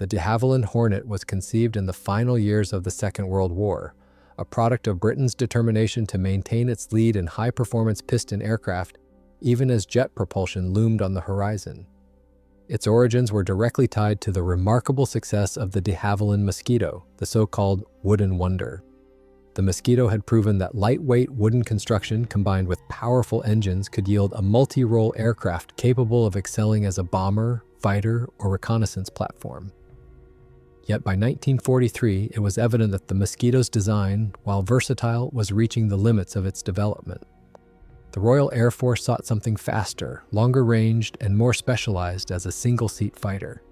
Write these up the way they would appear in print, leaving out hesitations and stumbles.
The de Havilland Hornet was conceived in the final years of the Second World War, a product of Britain's determination to maintain its lead in high-performance piston aircraft, even as jet propulsion loomed on the horizon. Its origins were directly tied to the remarkable success of the de Havilland Mosquito, the so-called wooden wonder. The Mosquito had proven that lightweight wooden construction combined with powerful engines could yield a multi-role aircraft capable of excelling as a bomber, fighter, or reconnaissance platform. Yet by 1943, it was evident that the Mosquito's design, while versatile, was reaching the limits of its development. The Royal Air Force sought something faster, longer-ranged, and more specialized as a single-seat fighter.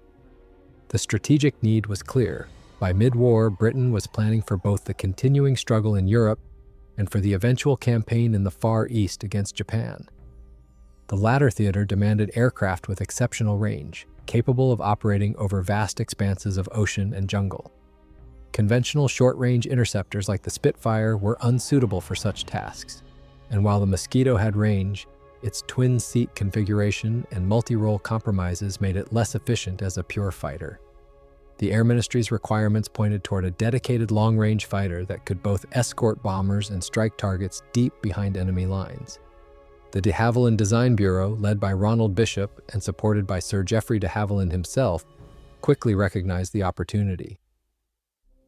The strategic need was clear. By mid-war, Britain was planning for both the continuing struggle in Europe and for the eventual campaign in the Far East against Japan. The latter theater demanded aircraft with exceptional range, capable of operating over vast expanses of ocean and jungle. Conventional short-range interceptors like the Spitfire were unsuitable for such tasks, and while the Mosquito had range, its twin-seat configuration and multi-role compromises made it less efficient as a pure fighter. The Air Ministry's requirements pointed toward a dedicated long-range fighter that could both escort bombers and strike targets deep behind enemy lines. The de Havilland Design Bureau, led by Ronald Bishop and supported by Sir Geoffrey de Havilland himself, quickly recognized the opportunity.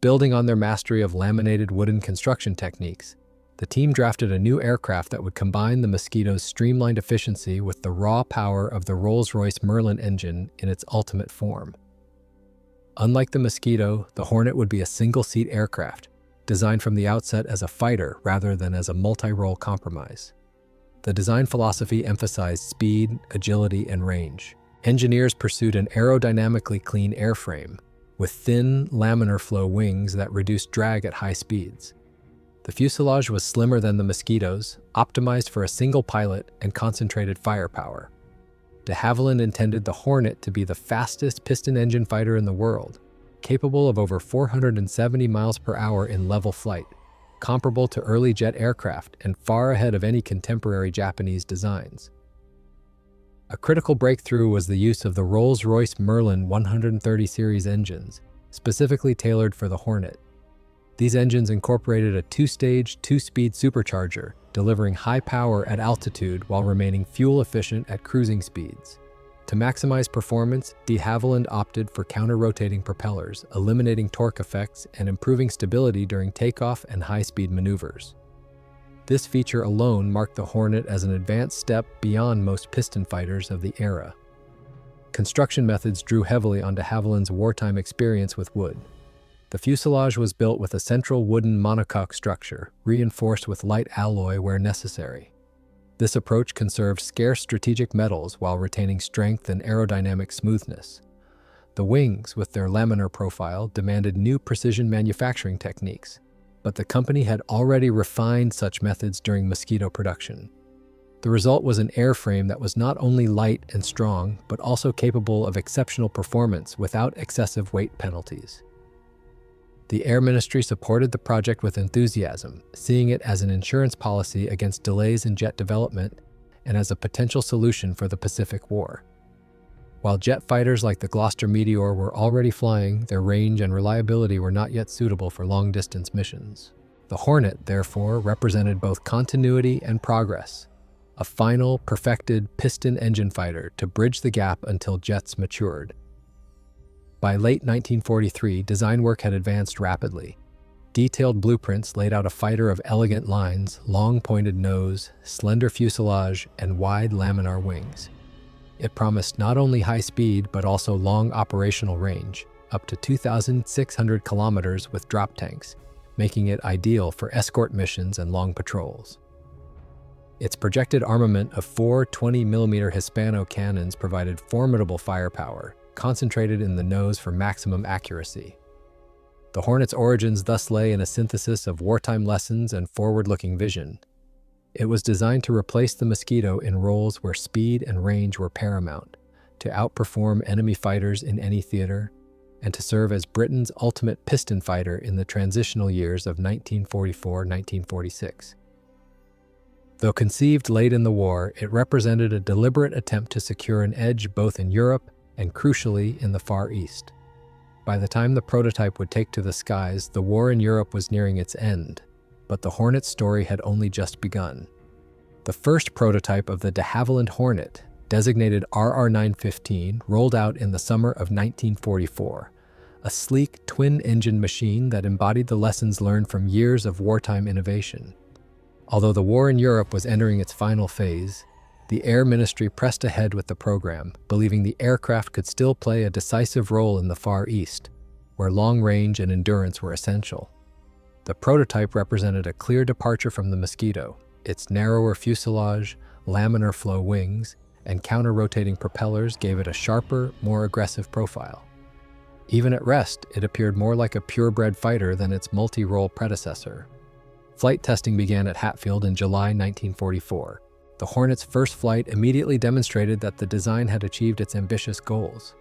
Building on their mastery of laminated wooden construction techniques, the team drafted a new aircraft that would combine the Mosquito's streamlined efficiency with the raw power of the Rolls-Royce Merlin engine in its ultimate form. Unlike the Mosquito, the Hornet would be a single-seat aircraft, designed from the outset as a fighter rather than as a multi-role compromise. The design philosophy emphasized speed, agility, and range. Engineers pursued an aerodynamically clean airframe, with thin, laminar flow wings that reduced drag at high speeds. The fuselage was slimmer than the Mosquito's, optimized for a single pilot and concentrated firepower. De Havilland intended the Hornet to be the fastest piston engine fighter in the world, capable of over 470 miles per hour in level flight, comparable to early jet aircraft and far ahead of any contemporary Japanese designs. A critical breakthrough was the use of the Rolls-Royce Merlin 130 series engines, specifically tailored for the Hornet. These engines incorporated a two-stage, two-speed supercharger, delivering high power at altitude while remaining fuel-efficient at cruising speeds. To maximize performance, de Havilland opted for counter-rotating propellers, eliminating torque effects and improving stability during takeoff and high-speed maneuvers. This feature alone marked the Hornet as an advanced step beyond most piston fighters of the era. Construction methods drew heavily on de Havilland's wartime experience with wood. The fuselage was built with a central wooden monocoque structure, reinforced with light alloy where necessary. This approach conserved scarce strategic metals while retaining strength and aerodynamic smoothness. The wings, with their laminar profile, demanded new precision manufacturing techniques, but the company had already refined such methods during Mosquito production. The result was an airframe that was not only light and strong, but also capable of exceptional performance without excessive weight penalties. The Air Ministry supported the project with enthusiasm, seeing it as an insurance policy against delays in jet development and as a potential solution for the Pacific War. While jet fighters like the Gloster Meteor were already flying, their range and reliability were not yet suitable for long-distance missions. The Hornet, therefore, represented both continuity and progress, a final, perfected piston engine fighter to bridge the gap until jets matured. By late 1943, design work had advanced rapidly. Detailed blueprints laid out a fighter of elegant lines, long pointed nose, slender fuselage, and wide laminar wings. It promised not only high speed, but also long operational range, up to 2,600 kilometers with drop tanks, making it ideal for escort missions and long patrols. Its projected armament of 4 20mm Hispano cannons provided formidable firepower, concentrated in the nose for maximum accuracy. The Hornet's origins thus lay in a synthesis of wartime lessons and forward-looking vision. It was designed to replace the Mosquito in roles where speed and range were paramount, to outperform enemy fighters in any theater, and to serve as Britain's ultimate piston fighter in the transitional years of 1944-1946. Though conceived late in the war, it represented a deliberate attempt to secure an edge both in Europe and, crucially, in the Far East. By the time the prototype would take to the skies, the war in Europe was nearing its end, but the Hornet's story had only just begun. The first prototype of the de Havilland Hornet, designated RR915, rolled out in the summer of 1944, a sleek, twin-engine machine that embodied the lessons learned from years of wartime innovation. Although the war in Europe was entering its final phase, the Air Ministry pressed ahead with the program, believing the aircraft could still play a decisive role in the Far East, where long range and endurance were essential. The prototype represented a clear departure from the Mosquito. Its narrower fuselage, laminar flow wings, and counter-rotating propellers gave it a sharper, more aggressive profile. Even at rest, it appeared more like a purebred fighter than its multi-role predecessor. Flight testing began at Hatfield in July 1944. The Hornet's first flight immediately demonstrated that the design had achieved its ambitious goals.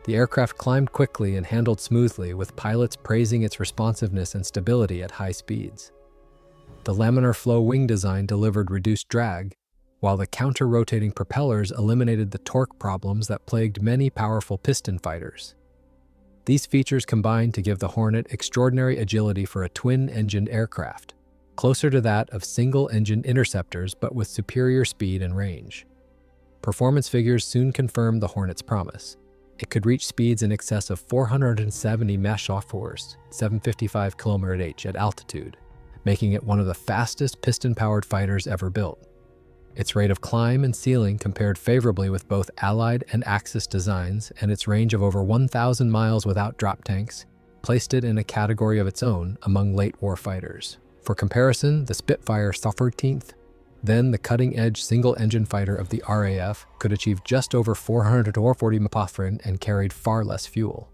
The aircraft climbed quickly and handled smoothly, with pilots praising its responsiveness and stability at high speeds. The laminar flow wing design delivered reduced drag, while the counter-rotating propellers eliminated the torque problems that plagued many powerful piston fighters. These features combined to give the Hornet extraordinary agility for a twin-engined aircraft, closer to that of single-engine interceptors but with superior speed and range. Performance figures soon confirmed the Hornet's promise. It could reach speeds in excess of 470 mph, 755 km/h at altitude, making it one of the fastest piston-powered fighters ever built. Its rate of climb and ceiling compared favorably with both Allied and Axis designs, and its range of over 1,000 miles without drop tanks placed it in a category of its own among late-war fighters. For comparison, the Spitfire 13th, then the cutting-edge single-engine fighter of the RAF, could achieve just over 440 mph and carried far less fuel.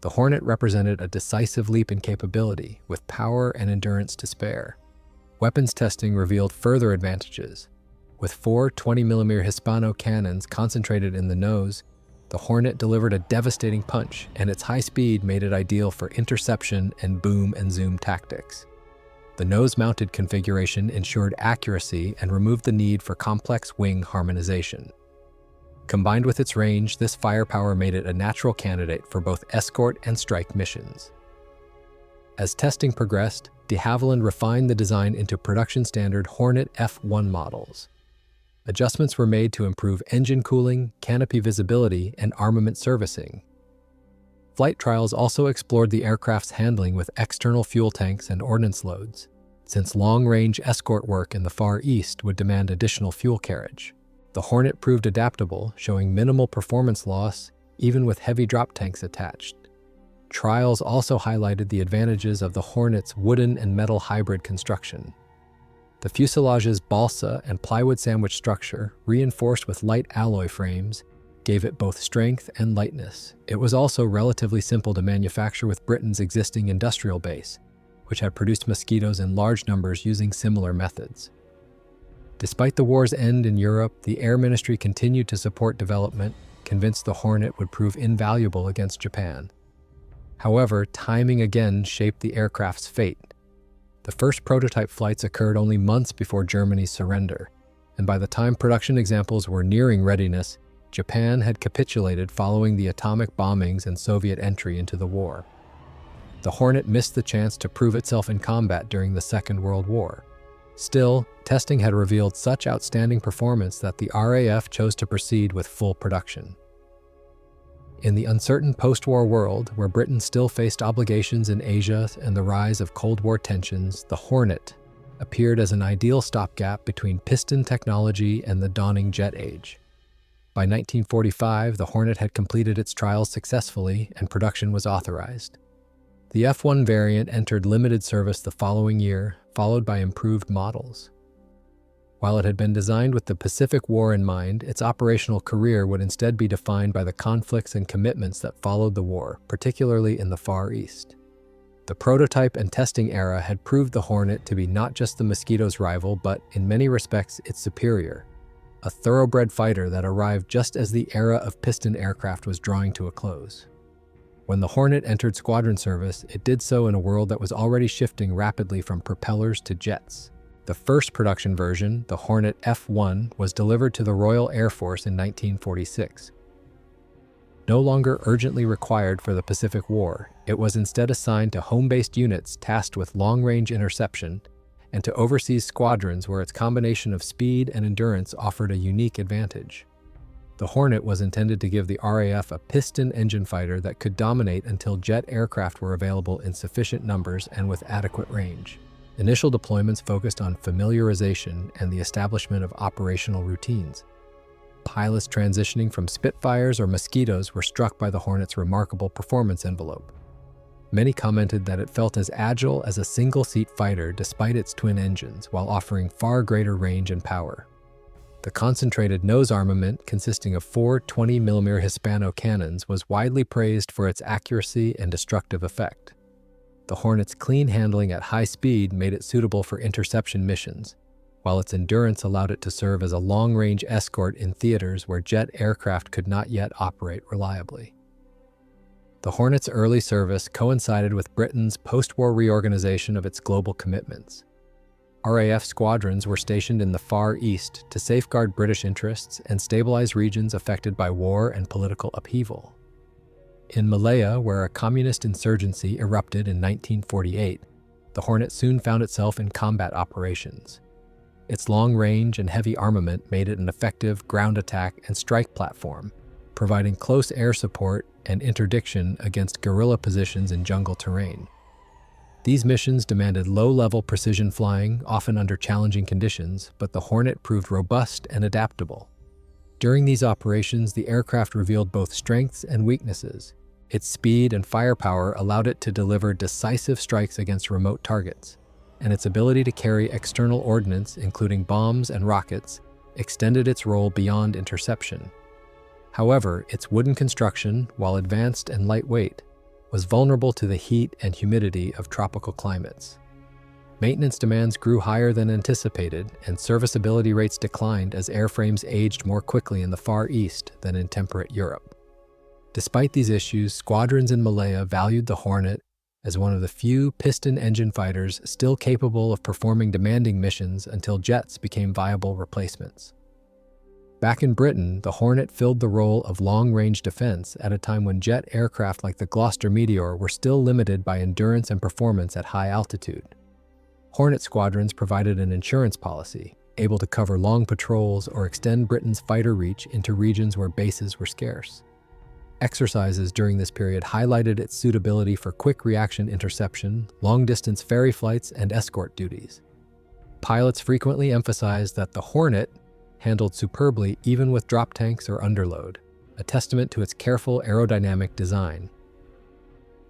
The Hornet represented a decisive leap in capability, with power and endurance to spare. Weapons testing revealed further advantages. With 4 20mm Hispano cannons concentrated in the nose, the Hornet delivered a devastating punch, and its high speed made it ideal for interception and boom and zoom tactics. The nose-mounted configuration ensured accuracy and removed the need for complex wing harmonization. Combined with its range, this firepower made it a natural candidate for both escort and strike missions. As testing progressed, de Havilland refined the design into production-standard Hornet F1 models. Adjustments were made to improve engine cooling, canopy visibility, and armament servicing. Flight trials also explored the aircraft's handling with external fuel tanks and ordnance loads, since long-range escort work in the Far East would demand additional fuel carriage. The Hornet proved adaptable, showing minimal performance loss even with heavy drop tanks attached. Trials also highlighted the advantages of the Hornet's wooden and metal hybrid construction. The fuselage's balsa and plywood sandwich structure, reinforced with light alloy frames, gave it both strength and lightness. It was also relatively simple to manufacture with Britain's existing industrial base, which had produced Mosquitoes in large numbers using similar methods. Despite the war's end in Europe, the Air Ministry continued to support development, convinced the Hornet would prove invaluable against Japan. However, timing again shaped the aircraft's fate. The first prototype flights occurred only months before Germany's surrender, and by the time production examples were nearing readiness, Japan had capitulated following the atomic bombings and Soviet entry into the war. The Hornet missed the chance to prove itself in combat during the Second World War. Still, testing had revealed such outstanding performance that the RAF chose to proceed with full production. In the uncertain post-war world, where Britain still faced obligations in Asia and the rise of Cold War tensions, the Hornet appeared as an ideal stopgap between piston technology and the dawning jet age. By 1945, the Hornet had completed its trials successfully and production was authorized. The F1 variant entered limited service the following year, followed by improved models. While it had been designed with the Pacific War in mind, its operational career would instead be defined by the conflicts and commitments that followed the war, particularly in the Far East. The prototype and testing era had proved the Hornet to be not just the Mosquito's rival, but, in many respects, its superior, a thoroughbred fighter that arrived just as the era of piston aircraft was drawing to a close. When the Hornet entered squadron service, it did so in a world that was already shifting rapidly from propellers to jets. The first production version, the Hornet F1, was delivered to the Royal Air Force in 1946. No longer urgently required for the Pacific War, it was instead assigned to home-based units tasked with long-range interception and to overseas squadrons where its combination of speed and endurance offered a unique advantage. The Hornet was intended to give the RAF a piston engine fighter that could dominate until jet aircraft were available in sufficient numbers and with adequate range. Initial deployments focused on familiarization and the establishment of operational routines. Pilots transitioning from Spitfires or Mosquitoes were struck by the Hornet's remarkable performance envelope. Many commented that it felt as agile as a single-seat fighter despite its twin engines, while offering far greater range and power. The concentrated nose armament, consisting of 4 20mm Hispano cannons, was widely praised for its accuracy and destructive effect. The Hornet's clean handling at high speed made it suitable for interception missions, while its endurance allowed it to serve as a long-range escort in theaters where jet aircraft could not yet operate reliably. The Hornet's early service coincided with Britain's post-war reorganization of its global commitments. RAF squadrons were stationed in the Far East to safeguard British interests and stabilize regions affected by war and political upheaval. In Malaya, where a communist insurgency erupted in 1948, the Hornet soon found itself in combat operations. Its long range and heavy armament made it an effective ground attack and strike platform, providing close air support and interdiction against guerrilla positions in jungle terrain. These missions demanded low-level precision flying, often under challenging conditions, but the Hornet proved robust and adaptable. During these operations, the aircraft revealed both strengths and weaknesses. Its speed and firepower allowed it to deliver decisive strikes against remote targets, and its ability to carry external ordnance, including bombs and rockets, extended its role beyond interception. However, its wooden construction, while advanced and lightweight, was vulnerable to the heat and humidity of tropical climates. Maintenance demands grew higher than anticipated, and serviceability rates declined as airframes aged more quickly in the Far East than in temperate Europe. Despite these issues, squadrons in Malaya valued the Hornet as one of the few piston engine fighters still capable of performing demanding missions until jets became viable replacements. Back in Britain, the Hornet filled the role of long-range defense at a time when jet aircraft like the Gloucester Meteor were still limited by endurance and performance at high altitude. Hornet squadrons provided an insurance policy, able to cover long patrols or extend Britain's fighter reach into regions where bases were scarce. Exercises during this period highlighted its suitability for quick reaction interception, long-distance ferry flights, and escort duties. Pilots frequently emphasized that the Hornet handled superbly even with drop tanks or underload, a testament to its careful aerodynamic design.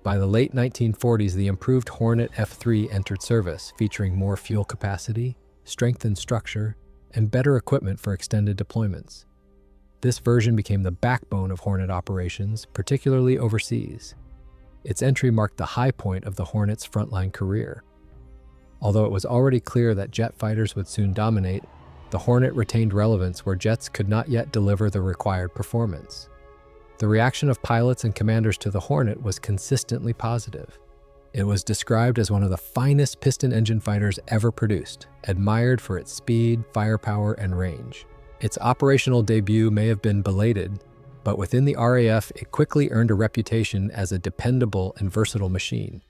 By the late 1940s, the improved Hornet F3 entered service, featuring more fuel capacity, strengthened structure, and better equipment for extended deployments. This version became the backbone of Hornet operations, particularly overseas. Its entry marked the high point of the Hornet's frontline career. Although it was already clear that jet fighters would soon dominate, the Hornet retained relevance where jets could not yet deliver the required performance. The reaction of pilots and commanders to the Hornet was consistently positive. It was described as one of the finest piston engine fighters ever produced, admired for its speed, firepower, and range. Its operational debut may have been belated, but within the RAF, it quickly earned a reputation as a dependable and versatile machine.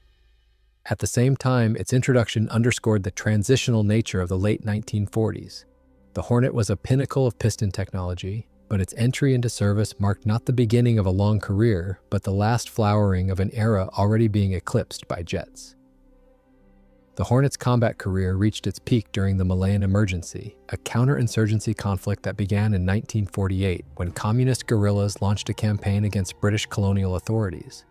At the same time, its introduction underscored the transitional nature of the late 1940s. The Hornet was a pinnacle of piston technology, but its entry into service marked not the beginning of a long career, but the last flowering of an era already being eclipsed by jets. The Hornet's combat career reached its peak during the Malayan Emergency, a counterinsurgency conflict that began in 1948 when communist guerrillas launched a campaign against British colonial authorities.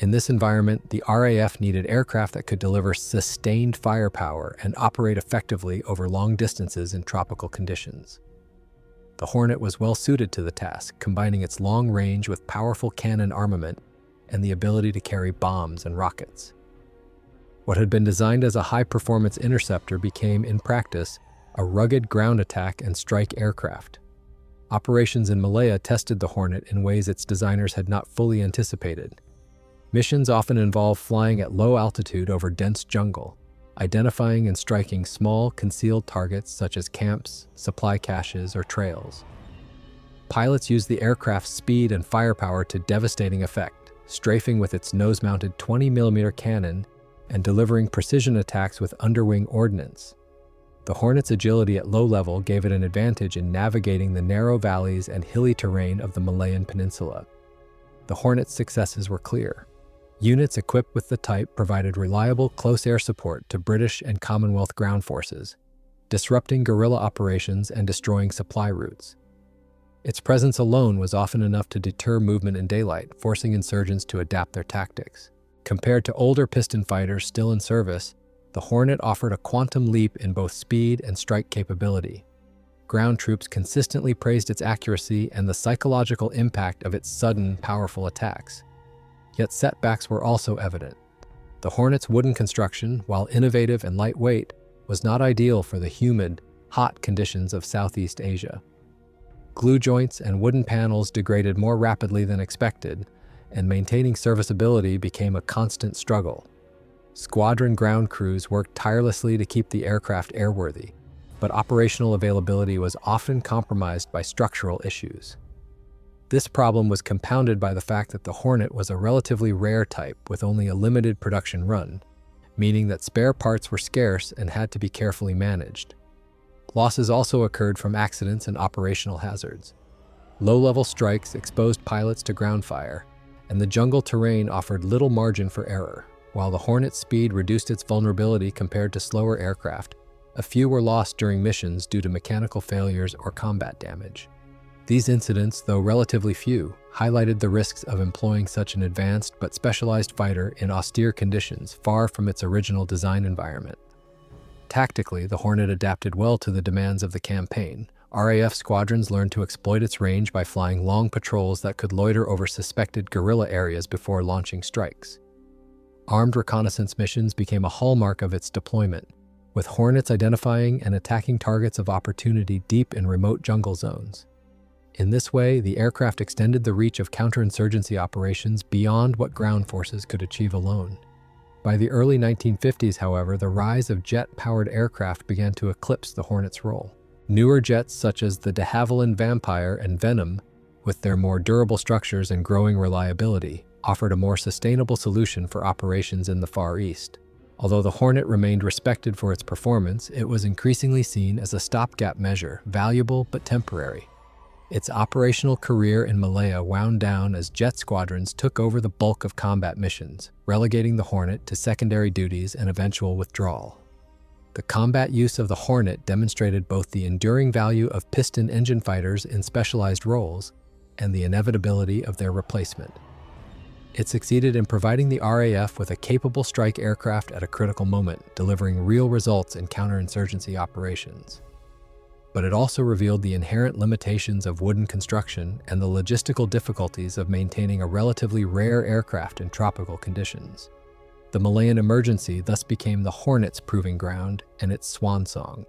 In this environment, the RAF needed aircraft that could deliver sustained firepower and operate effectively over long distances in tropical conditions. The Hornet was well suited to the task, combining its long range with powerful cannon armament and the ability to carry bombs and rockets. What had been designed as a high-performance interceptor became, in practice, a rugged ground attack and strike aircraft. Operations in Malaya tested the Hornet in ways its designers had not fully anticipated. Missions often involve flying at low altitude over dense jungle, identifying and striking small, concealed targets such as camps, supply caches, or trails. Pilots used the aircraft's speed and firepower to devastating effect, strafing with its nose-mounted 20mm cannon and delivering precision attacks with underwing ordnance. The Hornet's agility at low level gave it an advantage in navigating the narrow valleys and hilly terrain of the Malayan Peninsula. The Hornet's successes were clear. Units equipped with the type provided reliable close air support to British and Commonwealth ground forces, disrupting guerrilla operations and destroying supply routes. Its presence alone was often enough to deter movement in daylight, forcing insurgents to adapt their tactics. Compared to older piston fighters still in service, the Hornet offered a quantum leap in both speed and strike capability. Ground troops consistently praised its accuracy and the psychological impact of its sudden, powerful attacks. Yet setbacks were also evident. The Hornet's wooden construction, while innovative and lightweight, was not ideal for the humid, hot conditions of Southeast Asia. Glue joints and wooden panels degraded more rapidly than expected, and maintaining serviceability became a constant struggle. Squadron ground crews worked tirelessly to keep the aircraft airworthy, but operational availability was often compromised by structural issues. This problem was compounded by the fact that the Hornet was a relatively rare type with only a limited production run, meaning that spare parts were scarce and had to be carefully managed. Losses also occurred from accidents and operational hazards. Low-level strikes exposed pilots to ground fire, and the jungle terrain offered little margin for error. While the Hornet's speed reduced its vulnerability compared to slower aircraft, a few were lost during missions due to mechanical failures or combat damage. These incidents, though relatively few, highlighted the risks of employing such an advanced but specialized fighter in austere conditions far from its original design environment. Tactically, the Hornet adapted well to the demands of the campaign. RAF squadrons learned to exploit its range by flying long patrols that could loiter over suspected guerrilla areas before launching strikes. Armed reconnaissance missions became a hallmark of its deployment, with Hornets identifying and attacking targets of opportunity deep in remote jungle zones. In this way, the aircraft extended the reach of counterinsurgency operations beyond what ground forces could achieve alone. By the early 1950s, however, the rise of jet-powered aircraft began to eclipse the Hornet's role. Newer jets such as the de Havilland Vampire and Venom, with their more durable structures and growing reliability, offered a more sustainable solution for operations in the Far East. Although the Hornet remained respected for its performance, it was increasingly seen as a stopgap measure, valuable but temporary. Its operational career in Malaya wound down as jet squadrons took over the bulk of combat missions, relegating the Hornet to secondary duties and eventual withdrawal. The combat use of the Hornet demonstrated both the enduring value of piston engine fighters in specialized roles and the inevitability of their replacement. It succeeded in providing the RAF with a capable strike aircraft at a critical moment, delivering real results in counterinsurgency operations. But it also revealed the inherent limitations of wooden construction and the logistical difficulties of maintaining a relatively rare aircraft in tropical conditions. The Malayan emergency thus became the Hornet's proving ground and its swan song,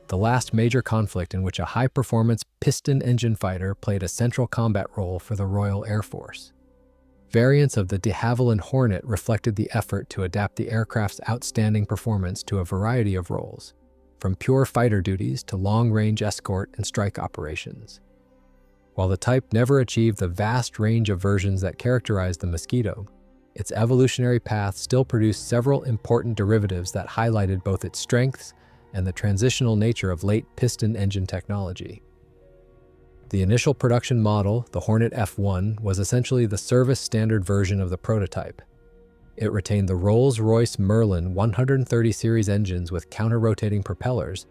the last major conflict in which a high-performance piston engine fighter played a central combat role for the Royal Air Force. Variants of the de Havilland Hornet reflected the effort to adapt the aircraft's outstanding performance to a variety of roles, from pure fighter duties to long-range escort and strike operations. While the type never achieved the vast range of versions that characterized the Mosquito, its evolutionary path still produced several important derivatives that highlighted both its strengths and the transitional nature of late piston engine technology. The initial production model, the Hornet F1, was essentially the service standard version of the prototype. It retained the Rolls-Royce Merlin 130 series engines with counter-rotating propellers,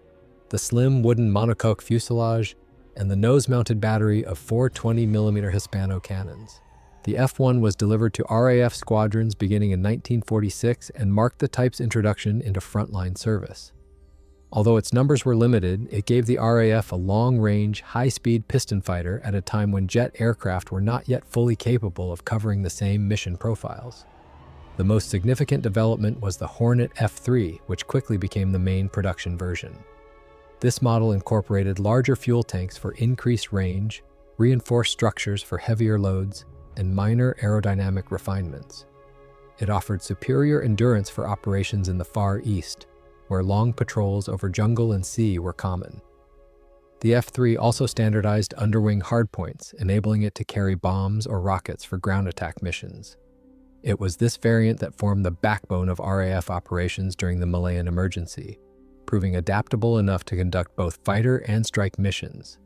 the slim wooden monocoque fuselage, and the nose-mounted battery of 4 20mm Hispano cannons. The F1 was delivered to RAF squadrons beginning in 1946 and marked the type's introduction into frontline service. Although its numbers were limited, it gave the RAF a long-range, high-speed piston fighter at a time when jet aircraft were not yet fully capable of covering the same mission profiles. The most significant development was the Hornet F3, which quickly became the main production version. This model incorporated larger fuel tanks for increased range, reinforced structures for heavier loads, and minor aerodynamic refinements. It offered superior endurance for operations in the Far East, where long patrols over jungle and sea were common. The F-3 also standardized underwing hardpoints, enabling it to carry bombs or rockets for ground attack missions. It was this variant that formed the backbone of RAF operations during the Malayan emergency, proving adaptable enough to conduct both fighter and strike missions.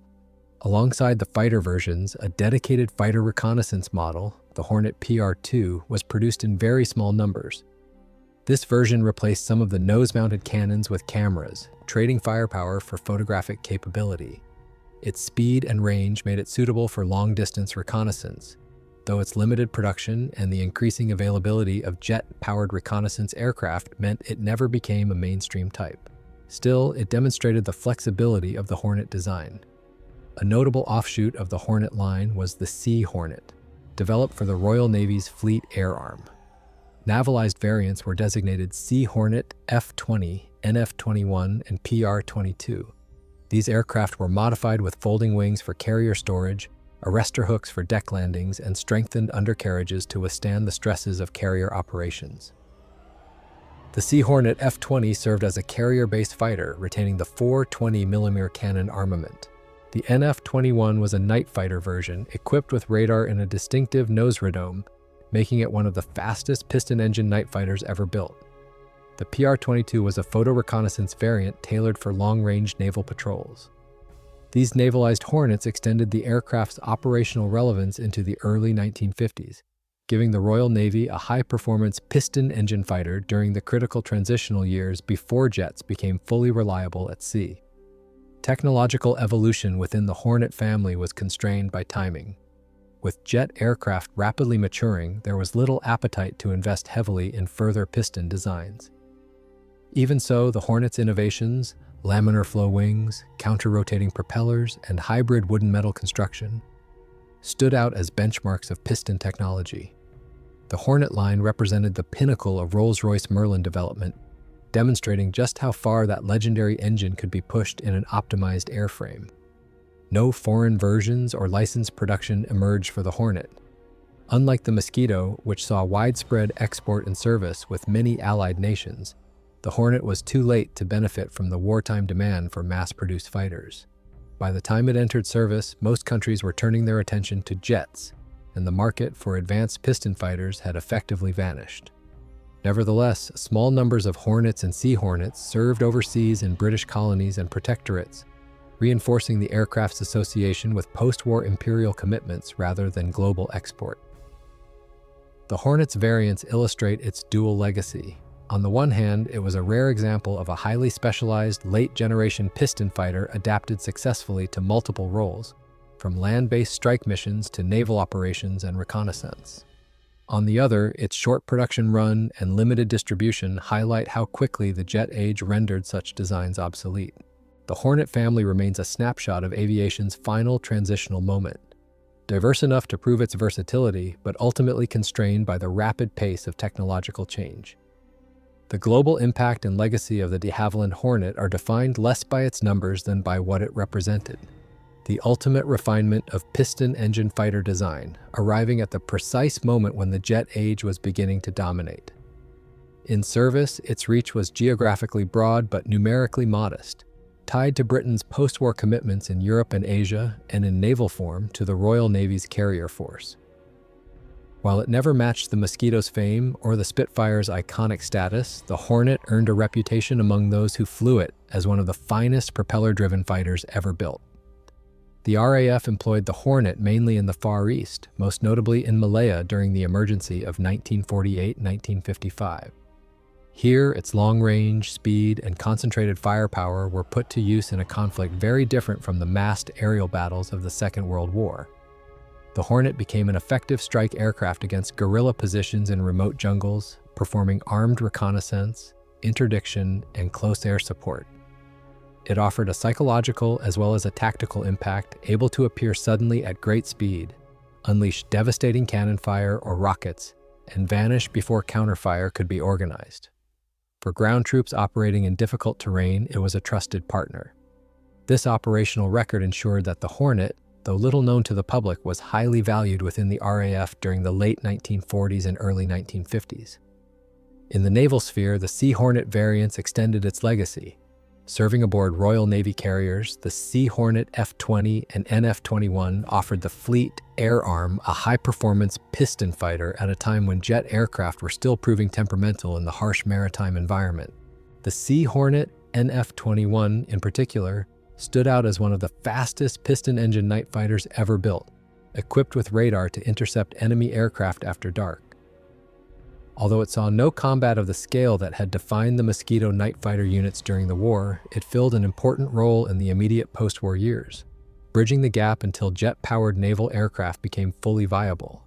Alongside the fighter versions, a dedicated fighter reconnaissance model, the Hornet PR-2, was produced in very small numbers. This version replaced some of the nose-mounted cannons with cameras, trading firepower for photographic capability. Its speed and range made it suitable for long-distance reconnaissance, though its limited production and the increasing availability of jet-powered reconnaissance aircraft meant it never became a mainstream type. Still, it demonstrated the flexibility of the Hornet design. A notable offshoot of the Hornet line was the Sea Hornet, developed for the Royal Navy's Fleet Air Arm. Navalized variants were designated Sea Hornet F-20, NF-21, and PR-22. These aircraft were modified with folding wings for carrier storage, arrestor hooks for deck landings, and strengthened undercarriages to withstand the stresses of carrier operations. The Sea Hornet F-20 served as a carrier-based fighter, retaining the 420mm cannon armament. The NF-21 was a night fighter version, equipped with radar and a distinctive nose radome, making it one of the fastest piston-engine night fighters ever built. The PR-22 was a photo reconnaissance variant tailored for long-range naval patrols. These navalized Hornets extended the aircraft's operational relevance into the early 1950s, giving the Royal Navy a high-performance piston-engine fighter during the critical transitional years before jets became fully reliable at sea. Technological evolution within the Hornet family was constrained by timing. With jet aircraft rapidly maturing, there was little appetite to invest heavily in further piston designs. Even so, the Hornet's innovations, laminar flow wings, counter-rotating propellers, and hybrid wooden-metal construction, stood out as benchmarks of piston technology. The Hornet line represented the pinnacle of Rolls-Royce Merlin development, demonstrating just how far that legendary engine could be pushed in an optimized airframe. No foreign versions or licensed production emerged for the Hornet. Unlike the Mosquito, which saw widespread export and service with many allied nations, the Hornet was too late to benefit from the wartime demand for mass-produced fighters. By the time it entered service, most countries were turning their attention to jets, and the market for advanced piston fighters had effectively vanished. Nevertheless, small numbers of Hornets and Sea Hornets served overseas in British colonies and protectorates, reinforcing the aircraft's association with post-war imperial commitments rather than global export. The Hornet's variants illustrate its dual legacy. On the one hand, it was a rare example of a highly specialized late-generation piston fighter adapted successfully to multiple roles, from land-based strike missions to naval operations and reconnaissance. On the other, its short production run and limited distribution highlight how quickly the jet age rendered such designs obsolete. The Hornet family remains a snapshot of aviation's final transitional moment, diverse enough to prove its versatility, but ultimately constrained by the rapid pace of technological change. The global impact and legacy of the de Havilland Hornet are defined less by its numbers than by what it represented. The ultimate refinement of piston engine fighter design, arriving at the precise moment when the jet age was beginning to dominate. In service, its reach was geographically broad but numerically modest, tied to Britain's post-war commitments in Europe and Asia, and in naval form to the Royal Navy's carrier force. While it never matched the Mosquito's fame or the Spitfire's iconic status, the Hornet earned a reputation among those who flew it as one of the finest propeller-driven fighters ever built. The RAF employed the Hornet mainly in the Far East, most notably in Malaya during the emergency of 1948-1955. Here, its long-range, speed, and concentrated firepower were put to use in a conflict very different from the massed aerial battles of the Second World War. The Hornet became an effective strike aircraft against guerrilla positions in remote jungles, performing armed reconnaissance, interdiction, and close air support. It offered a psychological as well as a tactical impact, able to appear suddenly at great speed, unleash devastating cannon fire or rockets, and vanish before counterfire could be organized. For ground troops operating in difficult terrain, it was a trusted partner. This operational record ensured that the Hornet, though little known to the public, was highly valued within the RAF during the late 1940s and early 1950s. In the naval sphere, the Sea Hornet variants extended its legacy. Serving aboard Royal Navy carriers, the Sea Hornet F-20 and NF-21 offered the Fleet Air Arm a high-performance piston fighter at a time when jet aircraft were still proving temperamental in the harsh maritime environment. The Sea Hornet NF-21, in particular, stood out as one of the fastest piston-engine night fighters ever built, equipped with radar to intercept enemy aircraft after dark. Although it saw no combat of the scale that had defined the Mosquito night fighter units during the war, it filled an important role in the immediate post-war years, bridging the gap until jet-powered naval aircraft became fully viable.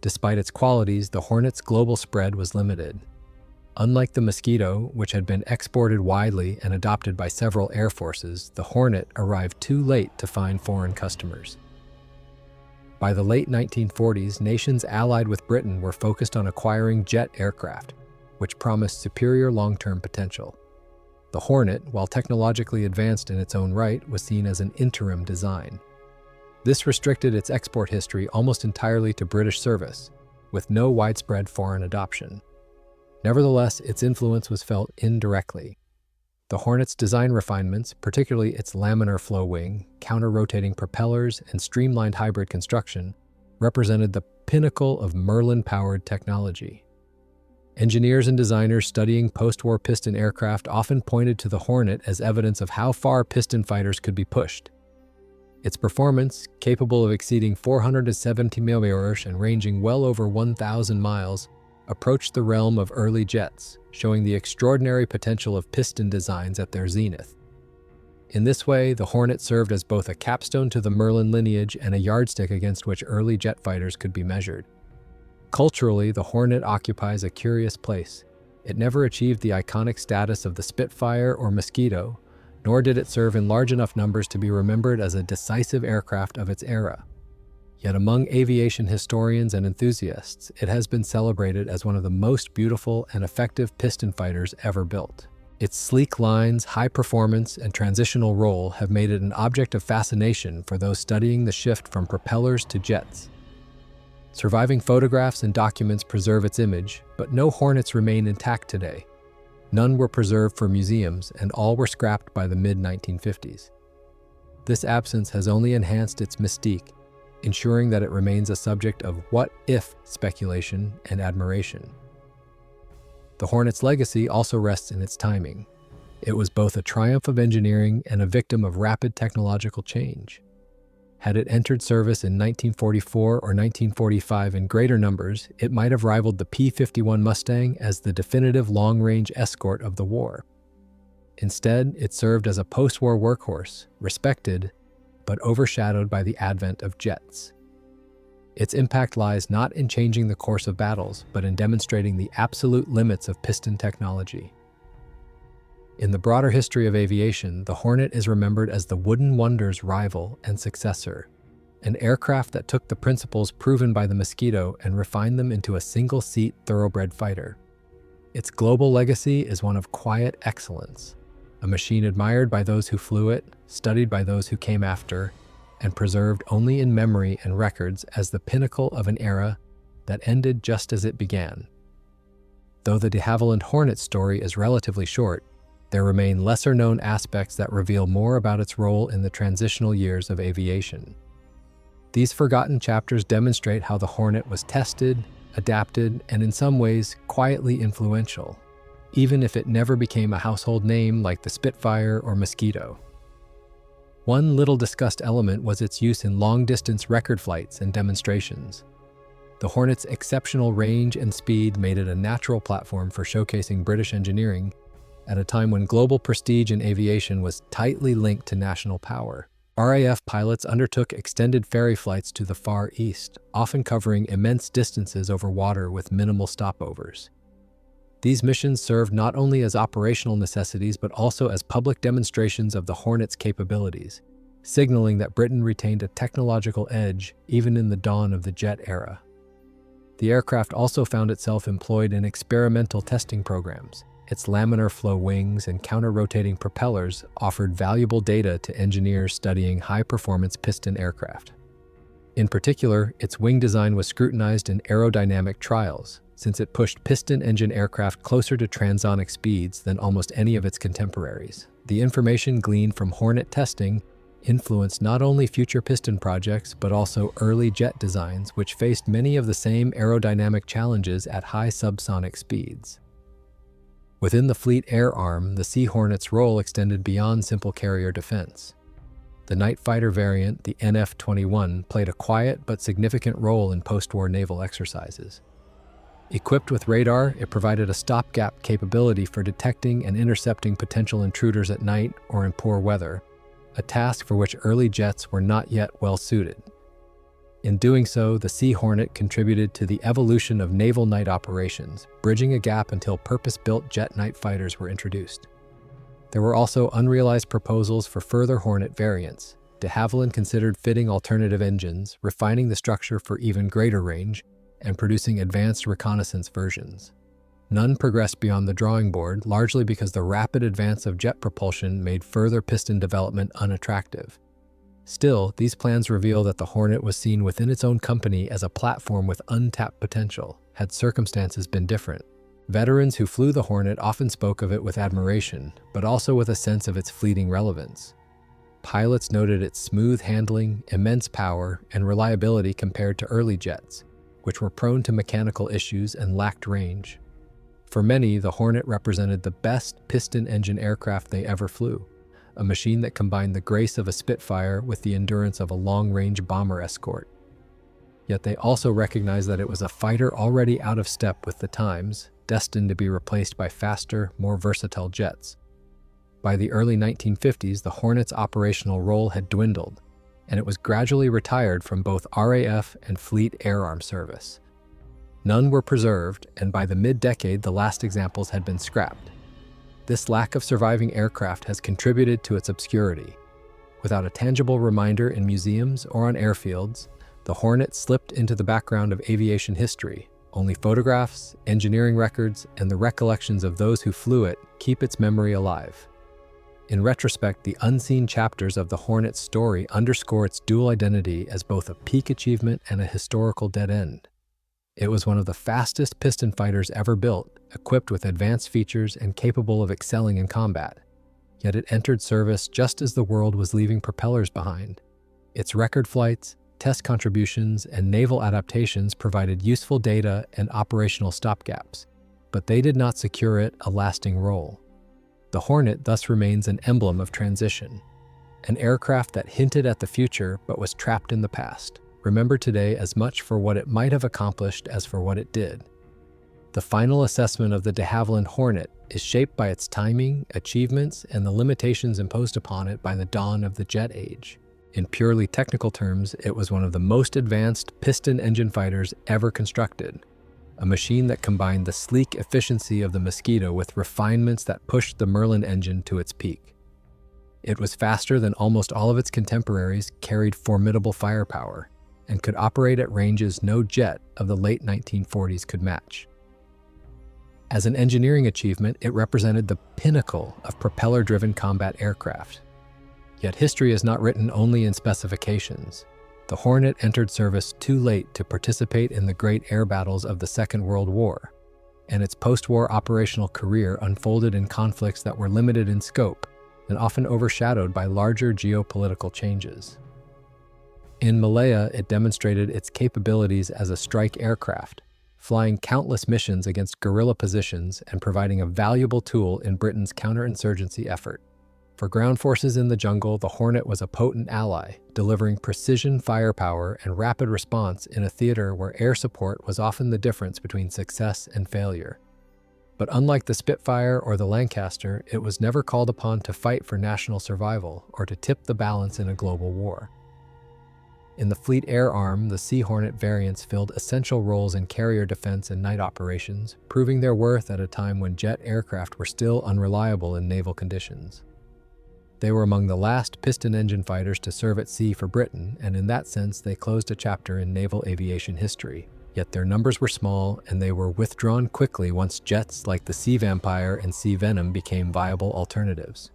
Despite its qualities, the Hornet's global spread was limited. Unlike the Mosquito, which had been exported widely and adopted by several air forces, the Hornet arrived too late to find foreign customers. By the late 1940s, nations allied with Britain were focused on acquiring jet aircraft, which promised superior long-term potential. The Hornet, while technologically advanced in its own right, was seen as an interim design. This restricted its export history almost entirely to British service, with no widespread foreign adoption. Nevertheless, its influence was felt indirectly. The Hornet's design refinements, particularly its laminar flow wing, counter-rotating propellers, and streamlined hybrid construction, represented the pinnacle of Merlin-powered technology. Engineers and designers studying post-war piston aircraft often pointed to the Hornet as evidence of how far piston fighters could be pushed. Its performance, capable of exceeding 470 mph and ranging well over 1,000 miles, approached the realm of early jets, showing the extraordinary potential of piston designs at their zenith. In this way, the Hornet served as both a capstone to the Merlin lineage and a yardstick against which early jet fighters could be measured. Culturally, the Hornet occupies a curious place. It never achieved the iconic status of the Spitfire or Mosquito, nor did it serve in large enough numbers to be remembered as a decisive aircraft of its era. Yet among aviation historians and enthusiasts, it has been celebrated as one of the most beautiful and effective piston fighters ever built. Its sleek lines, high performance, and transitional role have made it an object of fascination for those studying the shift from propellers to jets. Surviving photographs and documents preserve its image, but no Hornets remain intact today. None were preserved for museums, and all were scrapped by the mid-1950s. This absence has only enhanced its mystique, ensuring that it remains a subject of what-if speculation and admiration. The Hornet's legacy also rests in its timing. It was both a triumph of engineering and a victim of rapid technological change. Had it entered service in 1944 or 1945 in greater numbers, it might have rivaled the P-51 Mustang as the definitive long-range escort of the war. Instead, it served as a post-war workhorse, respected, but overshadowed by the advent of jets. Its impact lies not in changing the course of battles, but in demonstrating the absolute limits of piston technology. In the broader history of aviation, the Hornet is remembered as the wooden wonder's rival and successor, an aircraft that took the principles proven by the Mosquito and refined them into a single-seat thoroughbred fighter. Its global legacy is one of quiet excellence, a machine admired by those who flew it, studied by those who came after, and preserved only in memory and records as the pinnacle of an era that ended just as it began. Though the de Havilland Hornet story is relatively short, there remain lesser-known aspects that reveal more about its role in the transitional years of aviation. These forgotten chapters demonstrate how the Hornet was tested, adapted, and in some ways quietly influential, even if it never became a household name like the Spitfire or Mosquito. One little discussed element was its use in long-distance record flights and demonstrations. The Hornet's exceptional range and speed made it a natural platform for showcasing British engineering at a time when global prestige in aviation was tightly linked to national power. RAF pilots undertook extended ferry flights to the Far East, often covering immense distances over water with minimal stopovers. These missions served not only as operational necessities but also as public demonstrations of the Hornet's capabilities, signaling that Britain retained a technological edge even in the dawn of the jet era. The aircraft also found itself employed in experimental testing programs. Its laminar flow wings and counter-rotating propellers offered valuable data to engineers studying high-performance piston aircraft. In particular, its wing design was scrutinized in aerodynamic trials, since it pushed piston engine aircraft closer to transonic speeds than almost any of its contemporaries. The information gleaned from Hornet testing influenced not only future piston projects but also early jet designs, which faced many of the same aerodynamic challenges at high subsonic speeds. Within the Fleet Air Arm, the Sea Hornet's role extended beyond simple carrier defense. The night fighter variant, the NF-21, played a quiet but significant role in post-war naval exercises. Equipped with radar, it provided a stopgap capability for detecting and intercepting potential intruders at night or in poor weather, a task for which early jets were not yet well suited. In doing so, the Sea Hornet contributed to the evolution of naval night operations, bridging a gap until purpose-built jet night fighters were introduced. There were also unrealized proposals for further Hornet variants. De Havilland considered fitting alternative engines, refining the structure for even greater range, and producing advanced reconnaissance versions. None progressed beyond the drawing board, largely because the rapid advance of jet propulsion made further piston development unattractive. Still, these plans reveal that the Hornet was seen within its own company as a platform with untapped potential, had circumstances been different. Veterans who flew the Hornet often spoke of it with admiration, but also with a sense of its fleeting relevance. Pilots noted its smooth handling, immense power, and reliability compared to early jets, which were prone to mechanical issues and lacked range. For many, the Hornet represented the best piston engine aircraft they ever flew, a machine that combined the grace of a Spitfire with the endurance of a long-range bomber escort. Yet they also recognized that it was a fighter already out of step with the times, destined to be replaced by faster, more versatile jets. By the early 1950s, the Hornet's operational role had dwindled, and it was gradually retired from both RAF and Fleet Air Arm service. None were preserved, and by the mid-decade, the last examples had been scrapped. This lack of surviving aircraft has contributed to its obscurity. Without a tangible reminder in museums or on airfields, the Hornet slipped into the background of aviation history. Only photographs, engineering records, and the recollections of those who flew it keep its memory alive. In retrospect, the unseen chapters of the Hornet's story underscore its dual identity as both a peak achievement and a historical dead end. It was one of the fastest piston fighters ever built, equipped with advanced features and capable of excelling in combat. Yet it entered service just as the world was leaving propellers behind. Its record flights, test contributions, and naval adaptations provided useful data and operational stopgaps, but they did not secure it a lasting role. The Hornet thus remains an emblem of transition, an aircraft that hinted at the future but was trapped in the past, remembered today as much for what it might have accomplished as for what it did. The final assessment of the de Havilland Hornet is shaped by its timing, achievements, and the limitations imposed upon it by the dawn of the jet age. In purely technical terms, it was one of the most advanced piston engine fighters ever constructed, a machine that combined the sleek efficiency of the Mosquito with refinements that pushed the Merlin engine to its peak. It was faster than almost all of its contemporaries, carried formidable firepower, and could operate at ranges no jet of the late 1940s could match. As an engineering achievement, it represented the pinnacle of propeller-driven combat aircraft. Yet history is not written only in specifications. The Hornet entered service too late to participate in the great air battles of the Second World War, and its post-war operational career unfolded in conflicts that were limited in scope and often overshadowed by larger geopolitical changes. In Malaya, it demonstrated its capabilities as a strike aircraft, flying countless missions against guerrilla positions and providing a valuable tool in Britain's counterinsurgency effort. For ground forces in the jungle, the Hornet was a potent ally, delivering precision firepower and rapid response in a theater where air support was often the difference between success and failure. But unlike the Spitfire or the Lancaster, it was never called upon to fight for national survival or to tip the balance in a global war. In the Fleet Air Arm, the Sea Hornet variants filled essential roles in carrier defense and night operations, proving their worth at a time when jet aircraft were still unreliable in naval conditions. They were among the last piston engine fighters to serve at sea for Britain, and in that sense they closed a chapter in naval aviation history. Yet their numbers were small, and they were withdrawn quickly once jets like the Sea Vampire and Sea Venom became viable alternatives.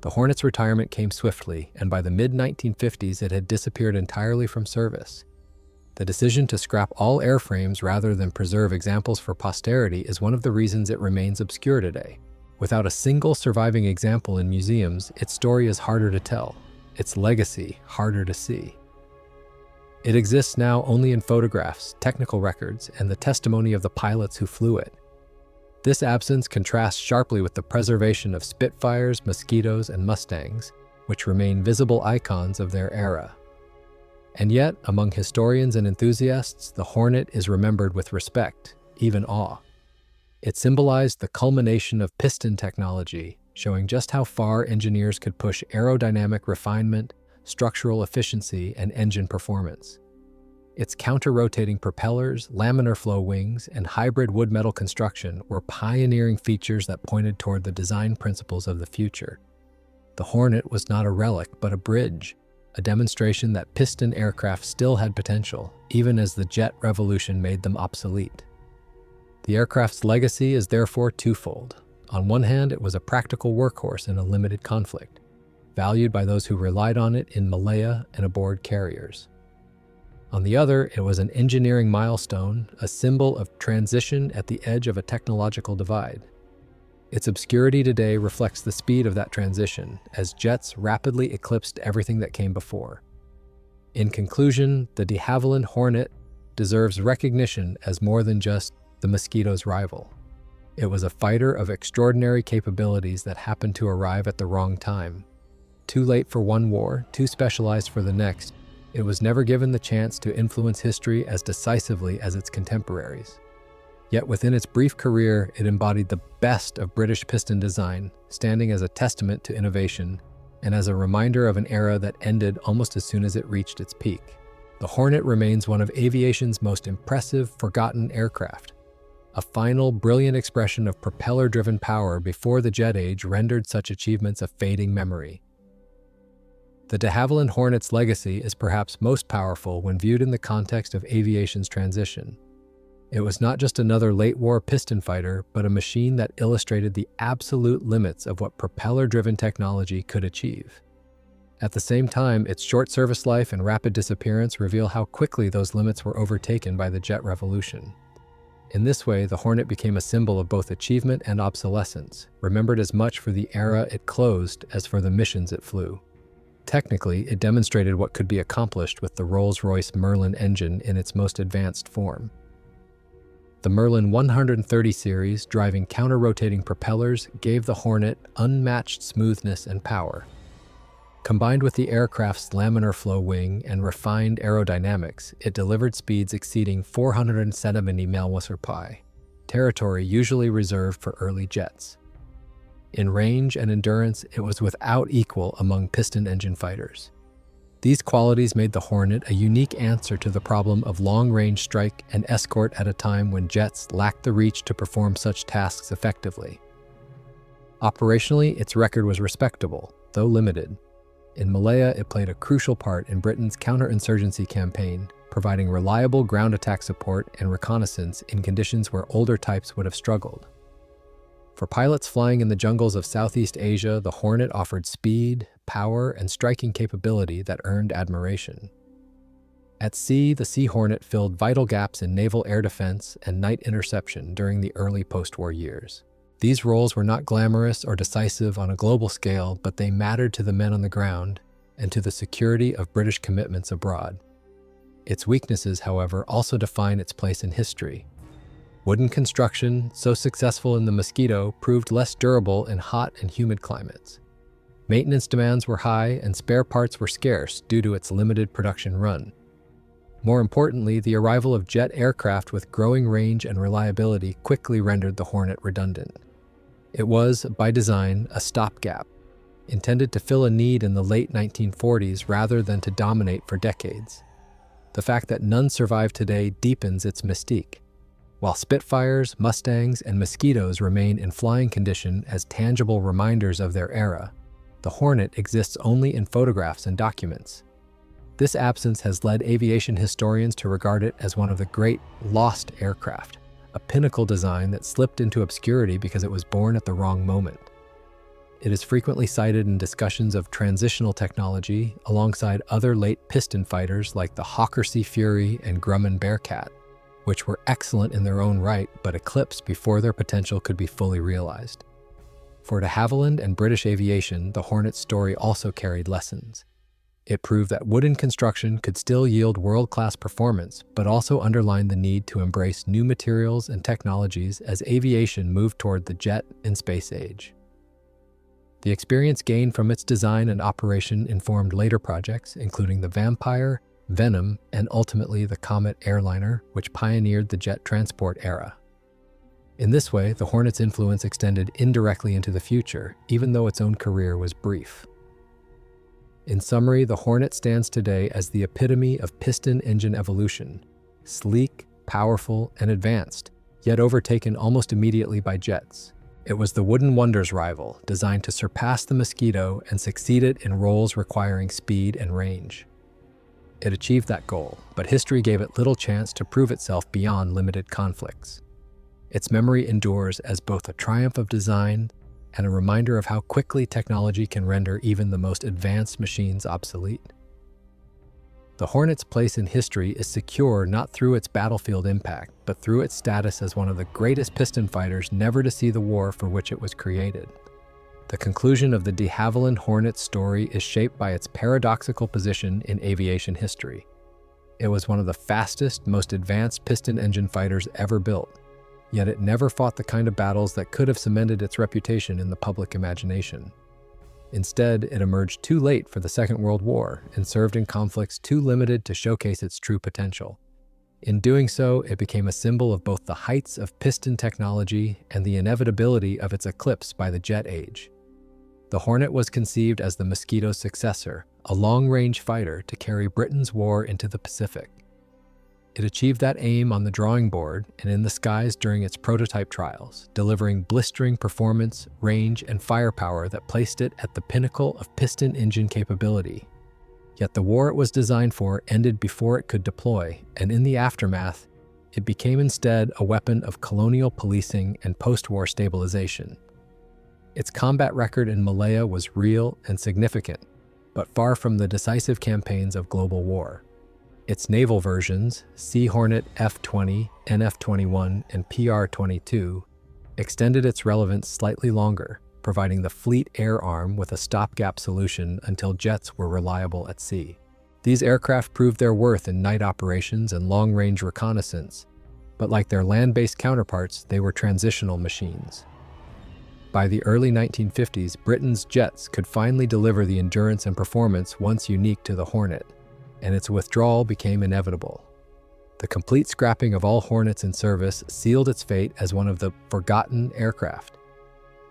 The Hornet's retirement came swiftly, and by the mid-1950s it had disappeared entirely from service. The decision to scrap all airframes rather than preserve examples for posterity is one of the reasons it remains obscure today. Without a single surviving example in museums, its story is harder to tell, its legacy harder to see. It exists now only in photographs, technical records, and the testimony of the pilots who flew it. This absence contrasts sharply with the preservation of Spitfires, Mosquitoes, and Mustangs, which remain visible icons of their era. And yet, among historians and enthusiasts, the Hornet is remembered with respect, even awe. It symbolized the culmination of piston technology, showing just how far engineers could push aerodynamic refinement, structural efficiency, and engine performance. Its counter-rotating propellers, laminar flow wings, and hybrid wood-metal construction were pioneering features that pointed toward the design principles of the future. The Hornet was not a relic, but a bridge, a demonstration that piston aircraft still had potential, even as the jet revolution made them obsolete. The aircraft's legacy is therefore twofold. On one hand, it was a practical workhorse in a limited conflict, valued by those who relied on it in Malaya and aboard carriers. On the other, it was an engineering milestone, a symbol of transition at the edge of a technological divide. Its obscurity today reflects the speed of that transition, as jets rapidly eclipsed everything that came before. In conclusion, the de Havilland Hornet deserves recognition as more than just the Mosquito's rival. It was a fighter of extraordinary capabilities that happened to arrive at the wrong time. Too late for one war, too specialized for the next, it was never given the chance to influence history as decisively as its contemporaries. Yet within its brief career, it embodied the best of British piston design, standing as a testament to innovation and as a reminder of an era that ended almost as soon as it reached its peak. The Hornet remains one of aviation's most impressive, forgotten aircraft, a final, brilliant expression of propeller-driven power before the jet age rendered such achievements a fading memory. The de Havilland Hornet's legacy is perhaps most powerful when viewed in the context of aviation's transition. It was not just another late-war piston fighter, but a machine that illustrated the absolute limits of what propeller-driven technology could achieve. At the same time, its short service life and rapid disappearance reveal how quickly those limits were overtaken by the jet revolution. In this way, the Hornet became a symbol of both achievement and obsolescence, remembered as much for the era it closed as for the missions it flew. Technically, it demonstrated what could be accomplished with the Rolls-Royce Merlin engine in its most advanced form. The Merlin 130 series, driving counter-rotating propellers, gave the Hornet unmatched smoothness and power. Combined with the aircraft's laminar flow wing and refined aerodynamics, it delivered speeds exceeding 470 mph, territory usually reserved for early jets. In range and endurance, it was without equal among piston engine fighters. These qualities made the Hornet a unique answer to the problem of long-range strike and escort at a time when jets lacked the reach to perform such tasks effectively. Operationally, its record was respectable, though limited. In Malaya, it played a crucial part in Britain's counterinsurgency campaign, providing reliable ground attack support and reconnaissance in conditions where older types would have struggled. For pilots flying in the jungles of Southeast Asia, the Hornet offered speed, power, and striking capability that earned admiration. At sea, the Sea Hornet filled vital gaps in naval air defense and night interception during the early post-war years. These roles were not glamorous or decisive on a global scale, but they mattered to the men on the ground and to the security of British commitments abroad. Its weaknesses, however, also define its place in history. Wooden construction, so successful in the Mosquito, proved less durable in hot and humid climates. Maintenance demands were high and spare parts were scarce due to its limited production run. More importantly, the arrival of jet aircraft with growing range and reliability quickly rendered the Hornet redundant. It was, by design, a stopgap, intended to fill a need in the late 1940s rather than to dominate for decades. The fact that none survive today deepens its mystique. While Spitfires, Mustangs, and Mosquitoes remain in flying condition as tangible reminders of their era, the Hornet exists only in photographs and documents. This absence has led aviation historians to regard it as one of the great lost aircraft, a pinnacle design that slipped into obscurity because it was born at the wrong moment. It is frequently cited in discussions of transitional technology alongside other late piston fighters like the Hawker Sea Fury and Grumman Bearcat, which were excellent in their own right but eclipsed before their potential could be fully realized. For de Havilland and British aviation, the Hornet's story also carried lessons. It proved that wooden construction could still yield world-class performance, but also underlined the need to embrace new materials and technologies as aviation moved toward the jet and space age. The experience gained from its design and operation informed later projects, including the Vampire, Venom, and ultimately the Comet airliner, which pioneered the jet transport era. In this way, the Hornet's influence extended indirectly into the future, even though its own career was brief. In summary, the Hornet stands today as the epitome of piston engine evolution: sleek, powerful, and advanced, yet overtaken almost immediately by jets. It was the wooden wonder's rival, designed to surpass the Mosquito and succeeded in roles requiring speed and range. It achieved that goal, but history gave it little chance to prove itself beyond limited conflicts. Its memory endures as both a triumph of design and a reminder of how quickly technology can render even the most advanced machines obsolete. The Hornet's place in history is secure not through its battlefield impact, but through its status as one of the greatest piston fighters never to see the war for which it was created. The conclusion of the de Havilland Hornet story is shaped by its paradoxical position in aviation history. It was one of the fastest, most advanced piston engine fighters ever built, yet it never fought the kind of battles that could have cemented its reputation in the public imagination. Instead, it emerged too late for the Second World War and served in conflicts too limited to showcase its true potential. In doing so, it became a symbol of both the heights of piston technology and the inevitability of its eclipse by the jet age. The Hornet was conceived as the Mosquito's successor, a long-range fighter to carry Britain's war into the Pacific. It achieved that aim on the drawing board and in the skies during its prototype trials, delivering blistering performance, range, and firepower that placed it at the pinnacle of piston engine capability. Yet the war it was designed for ended before it could deploy, and in the aftermath, it became instead a weapon of colonial policing and post-war stabilization. Its combat record in Malaya was real and significant, but far from the decisive campaigns of global war. Its naval versions, Sea Hornet F-20, NF-21, and PR-22, extended its relevance slightly longer, providing the fleet air arm with a stopgap solution until jets were reliable at sea. These aircraft proved their worth in night operations and long-range reconnaissance, but like their land-based counterparts, they were transitional machines. By the early 1950s, Britain's jets could finally deliver the endurance and performance once unique to the Hornet, and its withdrawal became inevitable. The complete scrapping of all Hornets in service sealed its fate as one of the forgotten aircraft.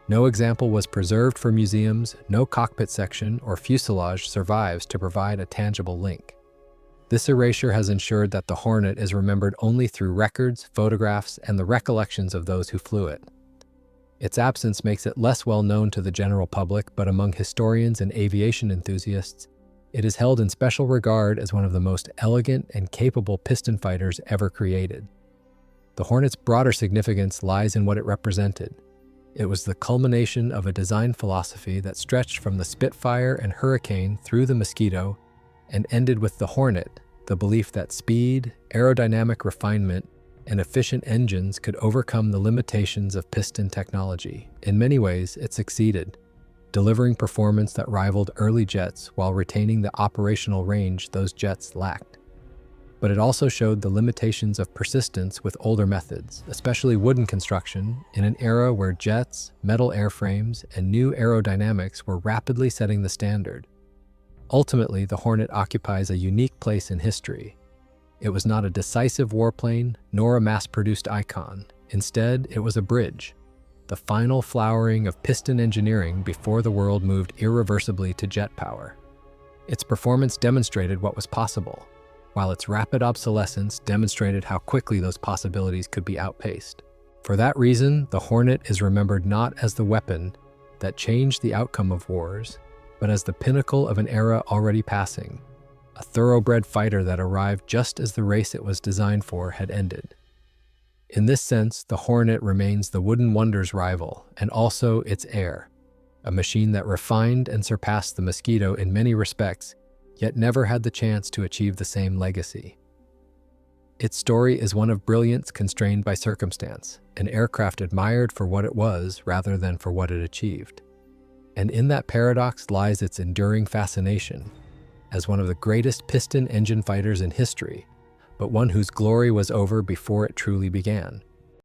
No example was preserved for museums, no cockpit section or fuselage survives to provide a tangible link. This erasure has ensured that the Hornet is remembered only through records, photographs, and the recollections of those who flew it. Its absence makes it less well known to the general public, but among historians and aviation enthusiasts, it is held in special regard as one of the most elegant and capable piston fighters ever created. The Hornet's broader significance lies in what it represented. It was the culmination of a design philosophy that stretched from the Spitfire and Hurricane through the Mosquito and ended with the Hornet, the belief that speed, aerodynamic refinement, and efficient engines could overcome the limitations of piston technology. In many ways, it succeeded, delivering performance that rivaled early jets while retaining the operational range those jets lacked. But it also showed the limitations of persistence with older methods, especially wooden construction, in an era where jets, metal airframes, and new aerodynamics were rapidly setting the standard. Ultimately, the Hornet occupies a unique place in history. It was not a decisive warplane, nor a mass-produced icon. Instead, it was a bridge, the final flowering of piston engineering before the world moved irreversibly to jet power. Its performance demonstrated what was possible, while its rapid obsolescence demonstrated how quickly those possibilities could be outpaced. For that reason, the Hornet is remembered not as the weapon that changed the outcome of wars, but as the pinnacle of an era already passing, a thoroughbred fighter that arrived just as the race it was designed for had ended. In this sense, the Hornet remains the wooden wonder's rival and also its heir, a machine that refined and surpassed the Mosquito in many respects, yet never had the chance to achieve the same legacy. Its story is one of brilliance constrained by circumstance, an aircraft admired for what it was rather than for what it achieved. And in that paradox lies its enduring fascination. As one of the greatest piston engine fighters in history, but one whose glory was over before it truly began.